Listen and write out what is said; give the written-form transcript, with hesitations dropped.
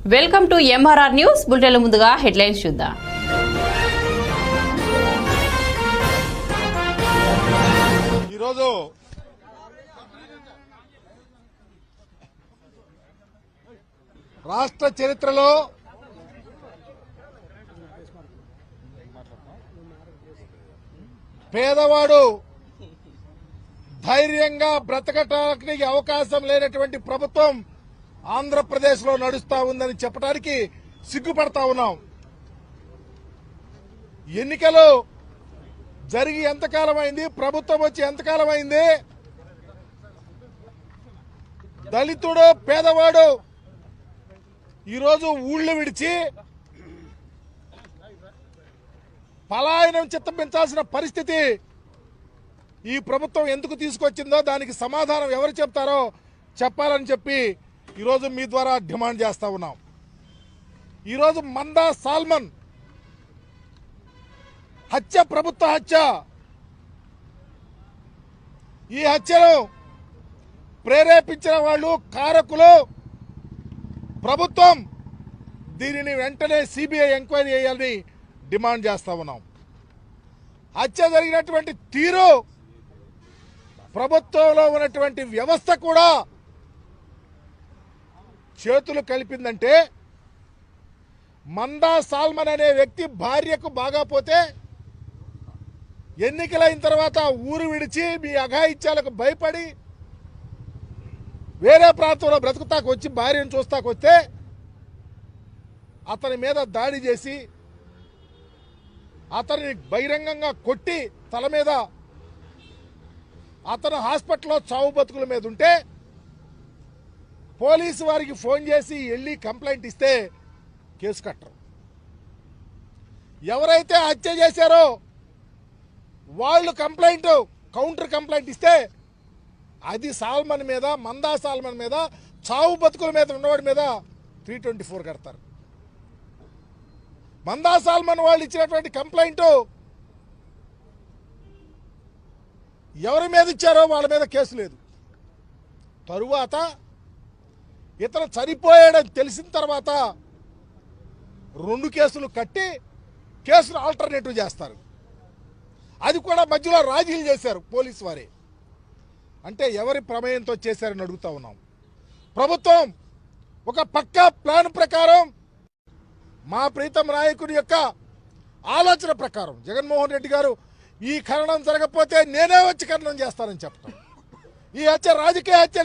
Welcome to MRR news బులెటిన్ల ముందుగా headlines చూద్దాం. ఈరోజు రాష్ట్ర చరిత్రలో పేదవాడు ధైర్యంగా బ్రతకటానికి అవకాశం లేనటువంటి ప్రభుత్వం ఆంధ్రప్రదేశ్ లో నడుస్తా ఉందని చెప్పడానికి సిగ్గుపడతా ఉన్నాం. ఎన్నికలు జరిగి ఎంతకాలం అయింది, ప్రభుత్వం వచ్చి ఎంతకాలం అయింది, దళితుడు పేదవాడు ఈరోజు ఊళ్ళు విడిచి పలాయనం చిత్తపించాల్సిన పరిస్థితి ఈ ప్రభుత్వం ఎందుకు తీసుకొచ్చిందో దానికి సమాధానం ఎవరు చెప్తారో చెప్పాలని చెప్పి ఈరోజు మీ ద్వారా డిమాండ్ చేస్తా ఉన్నాం. ఈరోజు మందా సాల్మన్ హత్య ప్రభుత్వ హత్య. ఈ హత్యను ప్రేరేపించిన వాళ్ళు కారకులు. ప్రభుత్వం దీనిని వెంటనే సిబిఐ ఎంక్వైరీ చేయాలని డిమాండ్ చేస్తా ఉన్నాం. హత్య జరిగినటువంటి తీరు, ప్రభుత్వంలో ఉన్నటువంటి వ్యవస్థ కూడా చేతులు కలిపిందంటే, మందా సాల్మన్ అనే వ్యక్తి భార్యకు బాగాపోతే ఎన్నికలైన తర్వాత ఊరు విడిచి మీ అఘాయిత్యాలకు భయపడి వేరే ప్రాంతంలో బ్రతుకుతాకు వచ్చి భార్యను చూస్తాకొస్తే అతని మీద దాడి చేసి అతన్ని బహిరంగంగా కొట్టి తల మీద అతను హాస్పిటల్లో చావు బతుకుల మీద ఉంటే పోలీసు వారికి ఫోన్ చేసి వెళ్ళి కంప్లైంట్ ఇస్తే కేసు కట్టరు. ఎవరైతే హత్య చేశారో వాళ్ళు కౌంటర్ కంప్లైంట్ ఇస్తే అది సాల్మన్ మీద, మందా సాల్మన్ మీద, చావు బతుకుల మీద ఉన్నవాడి మీద 324 కడతారు. మందా సాల్మన్ వాళ్ళు ఇచ్చినటువంటి కంప్లైంట్ ఎవరి మీద ఇచ్చారో వాళ్ళ మీద కేసు లేదు. తరువాత ఇతను చనిపోయాడని తెలిసిన తర్వాత 2 కేసులు కట్టి కేసును ఆల్టర్నేటివ్ చేస్తారు. అది కూడా మధ్యలో రాజీలు చేశారు పోలీసు వారే. అంటే ఎవరి ప్రమేయంతో చేశారని అడుగుతా ఉన్నాం. ప్రభుత్వం ఒక పక్కా ప్లాన్ ప్రకారం, మా ప్రీతం నాయకుడి యొక్క ఆలోచన ప్రకారం జగన్మోహన్ రెడ్డి గారు ఈ ఖననం జరగకపోతే నేనే వచ్చి ఖననం చేస్తానని చెప్తాను. ఈ హత్య రాజకీయ హత్య